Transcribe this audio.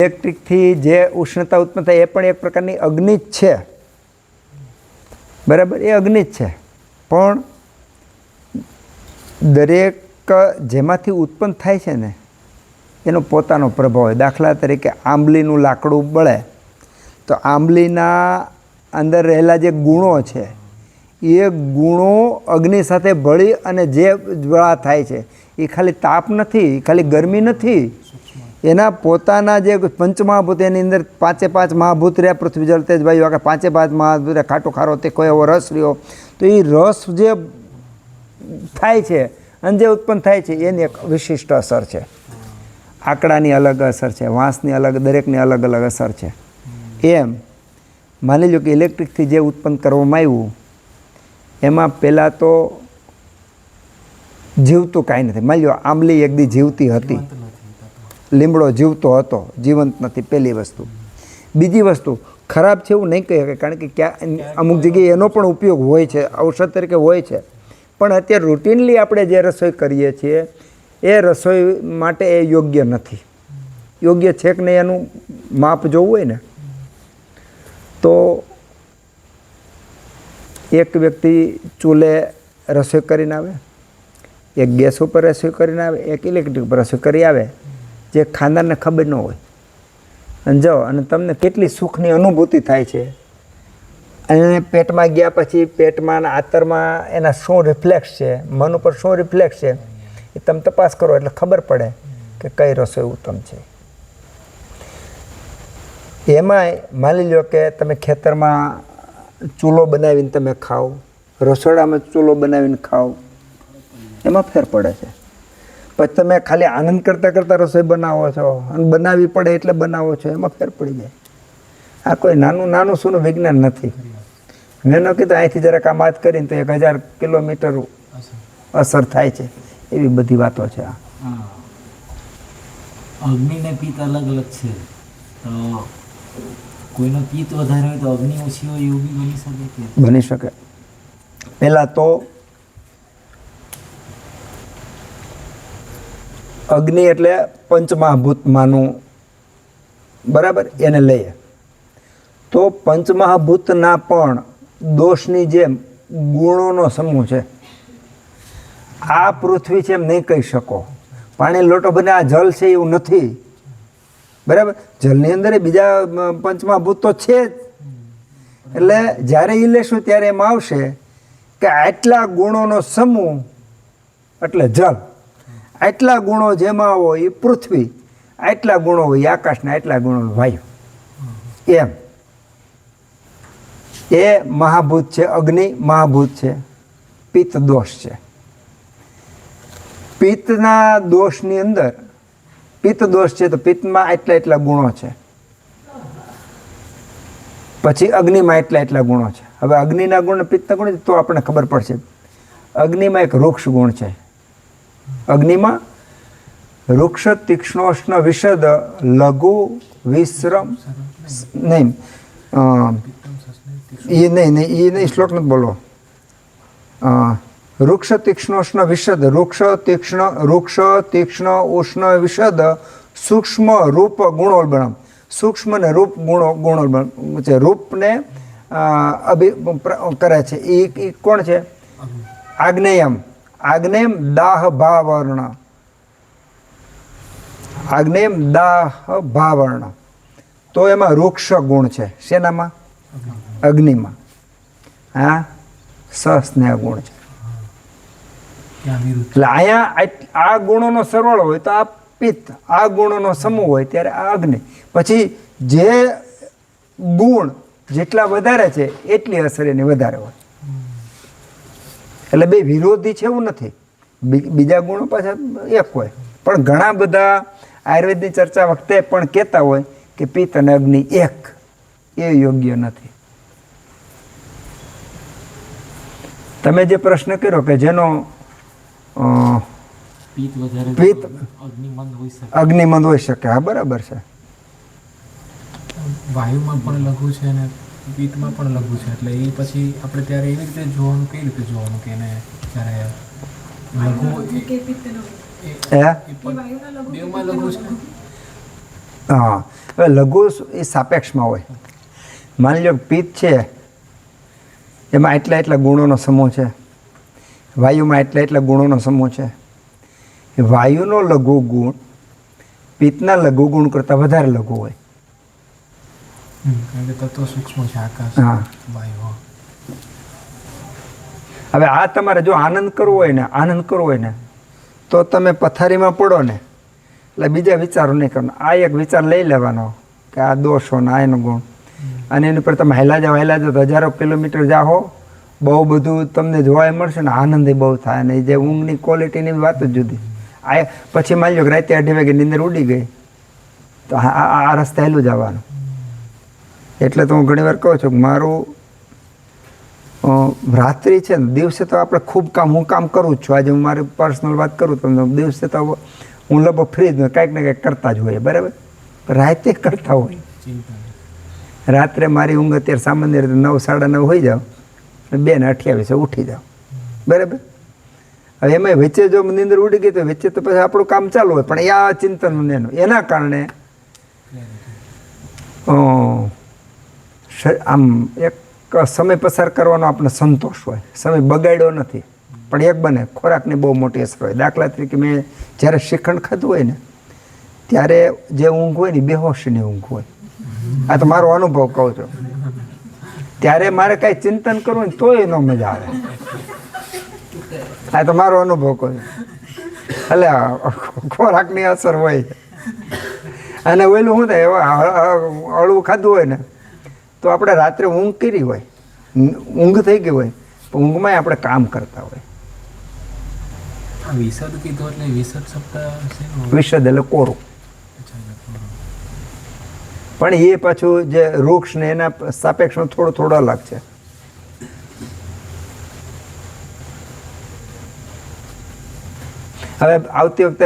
ઇલેક્ટ્રિકથી જે ઉષ્ણતા ઉત્પન્ન થાય એ પણ એક પ્રકારની અગ્નિ જ છે, બરાબર? એ અગ્નિ જ છે, પણ દરેક જેમાંથી ઉત્પન્ન થાય છે ને એનો પોતાનો પ્રભાવ હોય. દાખલા તરીકે આંબલીનું લાકડું બળે તો આંબલીના અંદર રહેલા જે ગુણો છે એ ગુણો અગ્નિ સાથે ભળી અને જે જ્વાળા થાય છે એ ખાલી તાપ નથી, ખાલી ગરમી નથી, એના પોતાના જે પંચમહાભૂત એની અંદર 5 મહાભૂત રહ્યા, પૃથ્વી જળ તેજ વાયુ, આગળ 5 મહાભૂત રહ્યા, ખાટો ખારો તે કોઈ એવો રસ રહ્યો, તો એ રસ જે થાય છે અને જે ઉત્પન્ન થાય છે એની એક વિશિષ્ટ અસર છે. આંકડાની અલગ અસર છે, વાંસની અલગ, દરેકની અલગ અલગ અસર છે. એમ માની લો કે ઇલેક્ટ્રિકથી જે ઉત્પન્ન કરવામાં આવ્યું એમાં પહેલાં તો જીવતું કાંઈ નથી. માની લો આંબલી એક દી જીવતી હતી, લીમડો જીવતો હતો, જીવંત નથી, પહેલી વસ્તુ. બીજી વસ્તુ ખરાબ છે એવું નહીં કહી શકાય, કારણ કે ક્યાં અમુક જગ્યાએ એનો પણ ઉપયોગ હોય છે, ઔષધ તરીકે હોય છે, પણ અત્યારે રૂટીનલી આપણે જે રસોઈ કરીએ છીએ એ રસોઈ માટે એ યોગ્ય નથી. યોગ્ય છે કે નહીં એનું માપ જોવું હોય ને તો એક વ્યક્તિ ચૂલે રસોઈ કરીને આવે, એક ગેસ ઉપર રસોઈ કરીને આવે, એક ઇલેક્ટ્રિક ઉપર રસોઈ કરી આવે, જે ખાનારને ખબર ન હોય. અને જાઓ અને તમને કેટલી સુખની અનુભૂતિ થાય છે, અને પેટમાં ગયા પછી પેટમાં આંતરમાં એના શું રિફ્લેક્સ છે, મન ઉપર શું રિફ્લેક્સ છે એ તમે તપાસ કરો એટલે ખબર પડે કે કઈ રસોઈ ઉત્તમ છે. એમાંય માની લો કે તમે ખેતરમાં ચૂલો બનાવીને તમે ખાઓ, રસોડામાં ચૂલો બનાવીને ખાઓ, એમાં ફેર પડે છે. પછી તમે ખાલી આનંદ કરતાં કરતાં રસોઈ બનાવો છો અને બનાવવી પડે એટલે બનાવો છો, એમાં ફેર પડી જાય. આ કોઈ નાનું સૂનું વિજ્ઞાન નથી. મેં ન કીધું અહીંથી જરાક આમ વાત કરીને તો 1000 કિલોમીટર અસર થાય છે, એવી બધી વાતો છે. અગ્નિ ને પિત્ત અલગ અલગ છે, તો કોઈનો પિત્ત વધારે હોય તો અગ્નિ ઓછી હોય એવું બી બની શકે કે? બની શકે. પહેલાં તો અગ્નિ એટલે પંચમહાભૂતમાંનું, બરાબર? એને લઈએ તો પંચમહાભૂતના પણ દોષની જેમ ગુણોનો સમૂહ છે. આ પૃથ્વી છે એમ નહીં કહી શકો, પાણી લોટો બને આ જલ છે એવું નથી, બરાબર? જલની અંદર બીજા પંચમહાભૂત તો છે જ. એટલે જ્યારે એ લેશું ત્યારે એમ આવશે કે આટલા ગુણોનો સમૂહ એટલે જલ, આટલા ગુણો જેમાં હોય એ પૃથ્વી, આટલા ગુણો હોય આકાશના, આટલા ગુણો વાયુ. એમ એ મહાભૂત છે, અગ્નિ મહાભૂત છે, પિત્ત દોષ છે. પિત્તના દોષની અંદર પિત્ત દોષ છે તો પિત્તમાં એટલા ગુણો છે, પછી અગ્નિમાં એટલા ગુણો છે. હવે અગ્નિના ગુણ પિત્તના ગુણ તો આપણને ખબર પડશે. અગ્નિમાં એક વૃક્ષ ગુણ છે. અગ્નિમાં વૃક્ષ તીક્ષ્ણોષ્ણ વિશદ લઘુ વિશ્રમ નહીં, એ નહીં શ્લોક નથી બોલો. વૃક્ષ તીક્ષ્ણોષ્ણ વિશદ, વૃક્ષ તીક્ષ્ણ ઉષ્ણ વિશદ સૂક્ષ્મ રૂપ ગુણોલ્બણમ. સૂક્ષ્મ ને રૂપ ગુણોલ્બણ છે. રૂપને કરે છે એ કોણ છે? આગ્નેયમ. આગ્નેયમ દાહ ભાવર્ણ, આગ્નેયમ દાહ ભાવર્ણ. તો એમાં વૃક્ષ ગુણ છે. શેનામાં? અગ્નિમાં. હા, સસ્નેહ ગુણ છે. એટલે અહીંયા આ ગુણોનો સરવાળો હોય તો આ પિત્ત, આ ગુણોનો સમૂહ હોય ત્યારે આ અગ્નિ. પછી જે ગુણ જેટલા વધારે છે એટલી અસર એની વધારે હોય. એટલે બે વિરોધી છે એવું નથી, બીજા ગુણો પાછા એક હોય. પણ ઘણા બધા આયુર્વેદની ચર્ચા વખતે પણ કહેતા હોય કે પિત્ત અને અગ્નિ એક, એ યોગ્ય નથી. તમે જે પ્રશ્ન કર્યો કે જેનો પિત્ત અગ્નિમંદ હોઈ શકે, હા બરાબર છે. વાયુમાં પણ લઘુ છે અને પિત્તમાં પણ લઘુ છે, એટલે એ પછી આપણે ત્યારે એવી રીતે જોવાનું, કઈ રીતે જોવાનું કે એને ત્યારે લઘુ બેમાં લઘુ છે. હા, હવે લઘુ એ સાપેક્ષમાં હોય. માની લો કે પિત્ત છે એમાં એટલા ગુણોનો સમૂહ છે, વાયુમાં એટલા ગુણોનો સમૂહ છે. વાયુનો લઘુ ગુણ પિત્તના લઘુ ગુણ કરતાં વધારે લઘુ હોય. કારણ કે તત્વ સૂક્ષ્મ છે, આકાશ હા. વાયુ. હા. હવે આ તમારે જો આનંદ કરવો હોય ને તો તમે પથારીમાં પડો ને એટલે બીજા વિચારો નહીં કરવાના. આ એક વિચાર લઈ લેવાનો કે આ દોષો ને આ એનો ગુણ, અને એની પર તમે હેલા જાઓ તો હજારો કિલોમીટર જાઓ, બહુ બધું તમને જોવા મળશે ને આનંદ બહુ થાય. અને જે ઊંઘની ક્વોલિટીની વાત જ જુદી. આ પછી માની લો કે રાતે 8 વાગે નીંદર ઉડી ગઈ તો આ રસ્તે હેલું જવાનું. એટલે તો હું ઘણી વાર કહું છું કે મારું રાત્રિ છે ને, દિવસે તો આપણે ખૂબ હું કામ કરું જ છું. આજે હું મારી પર્સનલ વાત કરું તમને, દિવસે તો હું લગભગ ફ્રી જ કંઈક ને કંઈક કરતા જ હોય, બરાબર. રાતે કરતા હોય. રાત્રે મારી ઊંઘ અત્યારે સામાન્ય રીતે 9, 9:30 હોઈ જાવ, 2:28 ઉઠી જાવ, બરાબર. હવે એમાં વચ્ચે જો નીંદર ઉડી ગઈ તો વચ્ચે તો પછી આપણું કામ ચાલુ હોય, પણ આ ચિંતન એના કારણે આમ એક સમય પસાર કરવાનો આપણે સંતોષ હોય, સમય બગાડ્યો નથી. પણ એક બને ખોરાકની બહુ મોટી અસર હોય. દાખલા તરીકે મેં જ્યારે શ્રીખંડ ખાધું હોય ને ત્યારે જે ઊંઘ હોય ને બેહોશીની ઊંઘ હોય. આ તો મારો અનુભવ કહું છું. ત્યારે મારે કાંઈ ચિંતન કરવું ને તોય ન મજા આવે. આ તો મારો અનુભવ કહું. એટલે ખોરાકની અસર હોય. અને ઓલું શું થાય, હળવું ખાધું હોય ને તો આપણે રાત્રે ઊંઘ કરી હોય, ઊંઘ થઈ ગઈ હોય, પણ ઊંઘમાંય આપણે કામ કરતા હોય. વિસદ કીધું એટલે વિસદ શબ્દ શેનો? વિષદ એટલે કોરું. પણ એ પાછું જે વૃક્ષ ને એના સાપેક્ષમાં થોડો અલગ છે. હવે આવતી વખતે